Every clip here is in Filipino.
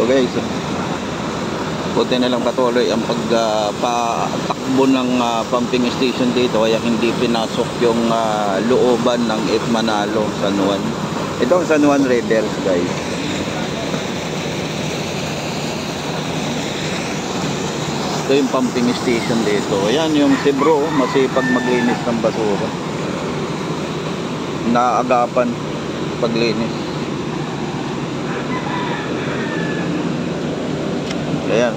So guys, buti na lang patuloy ang pagtakbo ng pumping station dito, kaya hindi pinasok yung looban ng F Manalo, San Juan. Ito ang San Juan River guys. Ito yung pumping station dito. Ayan yung si bro, masipag maglinis ng basura. Naagapan paglinis. Ayan.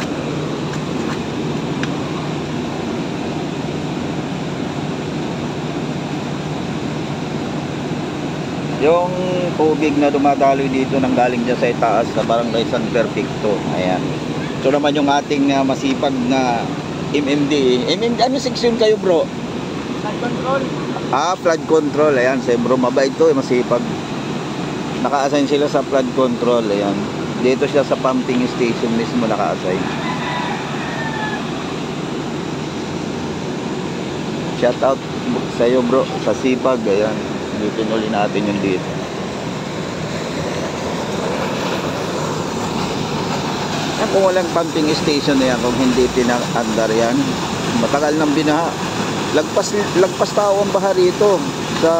Yung tubig na dumadaloy dito nang galing dyan sa itaas sa Barangay San Perfecto. Ayan. Ito naman yung ating masipag na MMD. Ano section kayo bro? Flood control. Flood control. Ayan, si bro mabait to, masipag. Naka-assign sila sa flood control. Ayan. Dito siya sa pumping station mismo naka-assign. Shout out sa iyo bro, sa sipag. Ayan. Dito uli natin yung dito. Kung walang pumping station na yan, kung hindi pinag-andar yan, matagal nang binaha. Lagpas tao ang baha rito sa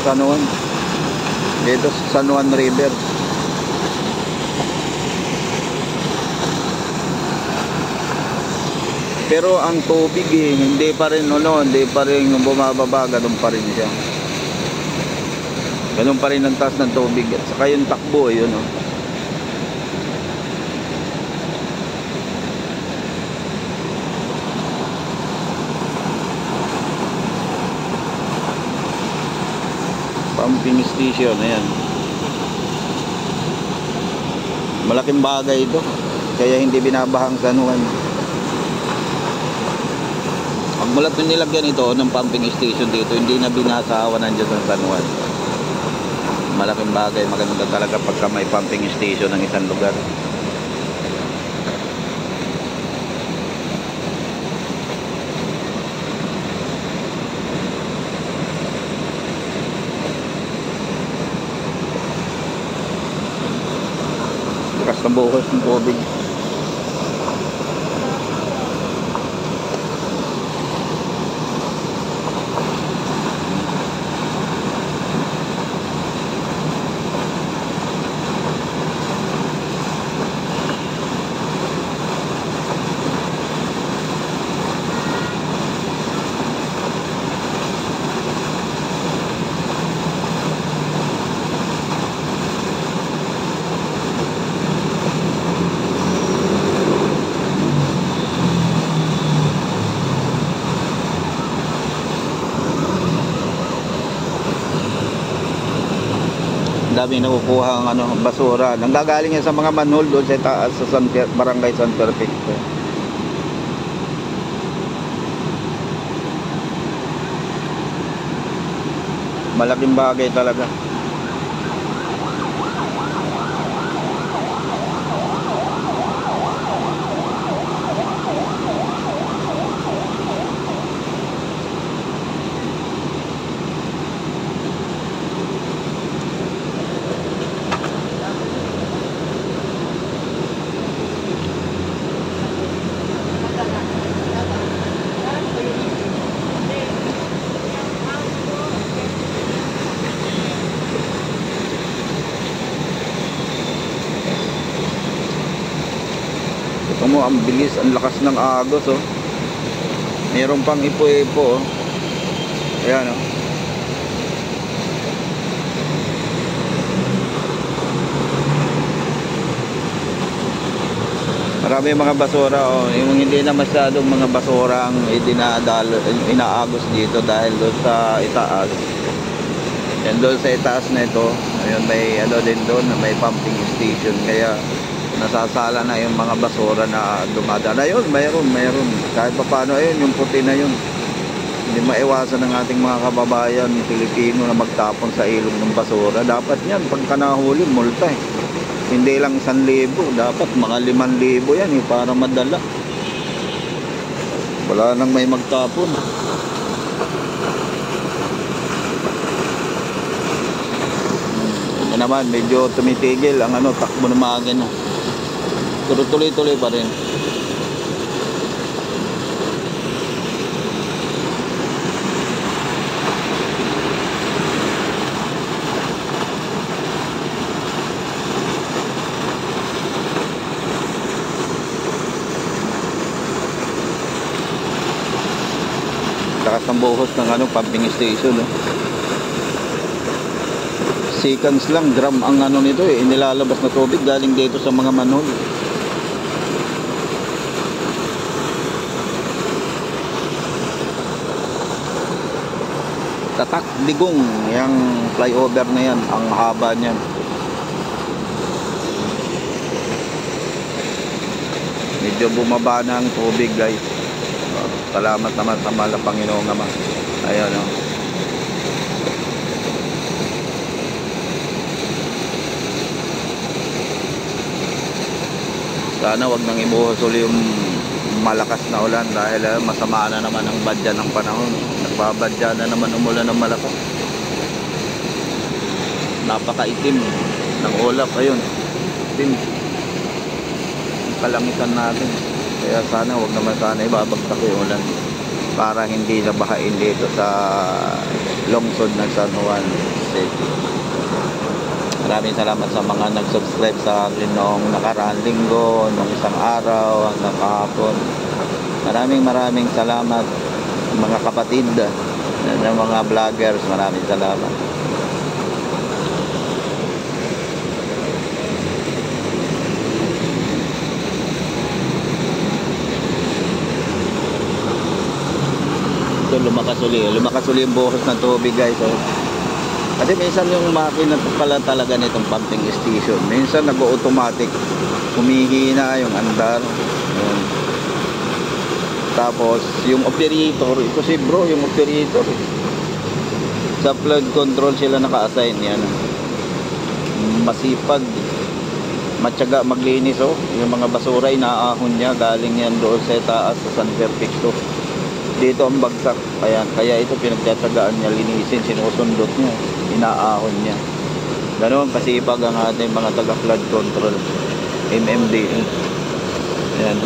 San Juan. Dito sa San Juan River. Pero ang tubig hindi pa rin bumababa, ganun pa rin siya. Ganun pa rin ang taas ng tubig. At saka yung takbo, yun pumping station, ayan. Malaking bagay ito, kaya hindi binabahang San Juan. Pag mula ito nilagyan ito ng pumping station dito, hindi na binasawa nandiyan sa San Juan. Malaking bagay, maganda talaga pagka may pumping station ng isang lugar. Lakas ng buhos ng tubig. Dami nakukuha ang basura. Nanggagaling yan sa mga manhole doon sa taas sa Barangay San Perfecto. Malaking bagay talaga. Ito mo, ang bilis, ang lakas ng agos Meron pang ipo-ipo Ayan Marami mga basura yung hindi na masyadong mga basura ang inaagos dito dahil doon sa itaas. Yan doon sa itaas na ito, ayun, may din doon, may pumping station, kaya nasasala na yung mga basura na dumadaan. Ayun, mayroon kahit pa paano, ayun yung puti na yun. Hindi maiwasan ng ating mga kababayan Pilipino na magtapon sa ilog ng basura. Dapat yan, pagka nahuli, multa Hindi lang 1,000, dapat mga 5,000 yan para madala. Wala nang may magtapon. Ito naman, medyo tumitigil ang takbo ng makina. Pero tuloy-tuloy pa rin. Takas ng buhos ng ano, pumping station, no? Seconds lang, drum ang ano nito eh, inilalabas na tubig galing dito sa mga manhole. Tatak Digong, yung flyover na yan, ang haba niyan. Medyo bumaba na ang tubig, guys. Salamat naman sa mahal na Panginoong Ama. Ayun, no? Sana wag nang ibuhos uli yung malakas na ulan dahil masama na naman ang badya ng panahon. Nagbabadya na naman umulan ng malakas. Napakaitim ng ulap. Ayun, itim ang kalangitan natin. Kaya sana wag naman sana ibabagsak yung ulan para hindi nabahain dito sa lungsod ng San Juan City. Maraming salamat sa mga nag-subscribe sa akin noong nakaraang linggo, noong isang araw, hanggang kahapon. Maraming salamat mga kapatid ng mga vloggers. Maraming salamat. Ito, lumakas uli yung buhos ng tubig, guys. Kasi minsan yung makina pala talaga nitong pumping station, minsan nag-automatic, humihina yung andar. Ayan. Tapos yung operator, ito si bro, yung operator sa flood control sila naka-assign yan. Masipag, matyaga maglinis, oh. Yung mga basura inaahon niya, galing yan doon sa taas sa San Perfecto. Dito ang bagsak, kaya ito pinagtatagaan niya linisin, sinusundot niya, inaahon niya. Ganoon kasipag ang ating mga taga flood control, MMD. Ayan.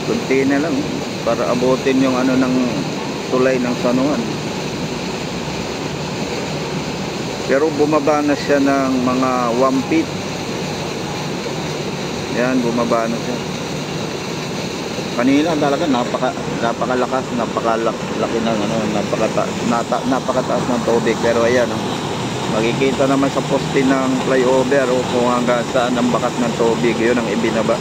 Kunti na lang para abutin yung ano ng tulay ng San Juan. Pero bumaba na siya ng mga 1 feet. Yan, bumaba na siya. Kanina talaga napakalakas, napakalaki ng ano, napakataas ng tubig. Pero ayan, makikita naman sa poste ng flyover kung hanggang saan ang bakat ng tubig. Yun ang ibinaba.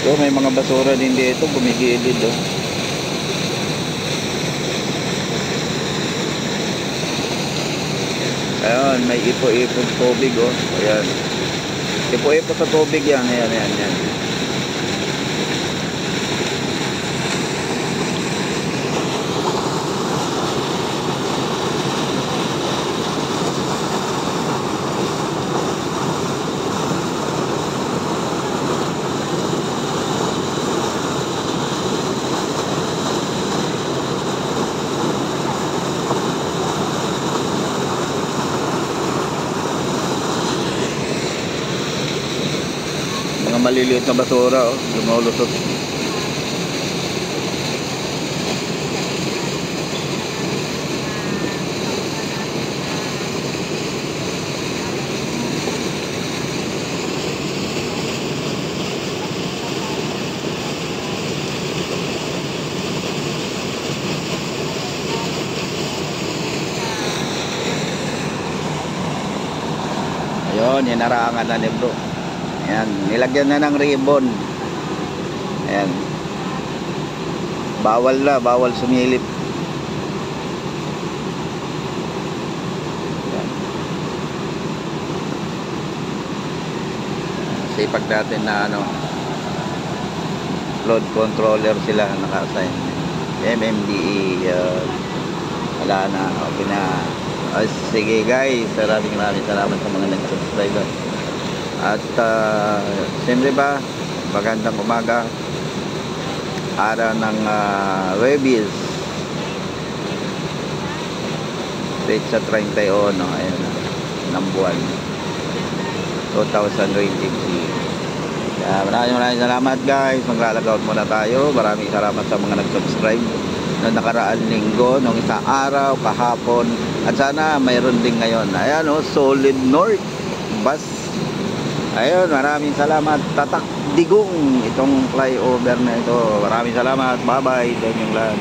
So, may mga basura din dito, bumigilid, oh. Ayan, may ipo-ipo tubig, oh. Ayan. Ipo-ipo sa tubig yan, ayan. Maliliit na basura, oh, lumulusot. Ayun, hinarangan na ni bro. Ayan, nilagyan na ng ribbon. Ayan. Bawal sumilip. Ayan. Sipag natin na load controller sila naka-assign. MMDE, wala na, okay na. Sige guys, maraming salamat sa mga nag-subscribe. At siyempre ba, magandang umaga, araw ng Webis, date sa 31, ayun na, ng buwan 2023. Maraming salamat guys. Maglalagaut muna tayo. Maraming salamat sa mga nag-subscribe noong nakaraan linggo, noong isang araw, kahapon, at sana mayroon din ngayon. Ayan Solid North bus. Ayun, maraming salamat. Tatak Digong itong flyover na ito. Maraming salamat. Bye bye sa inyong lahat.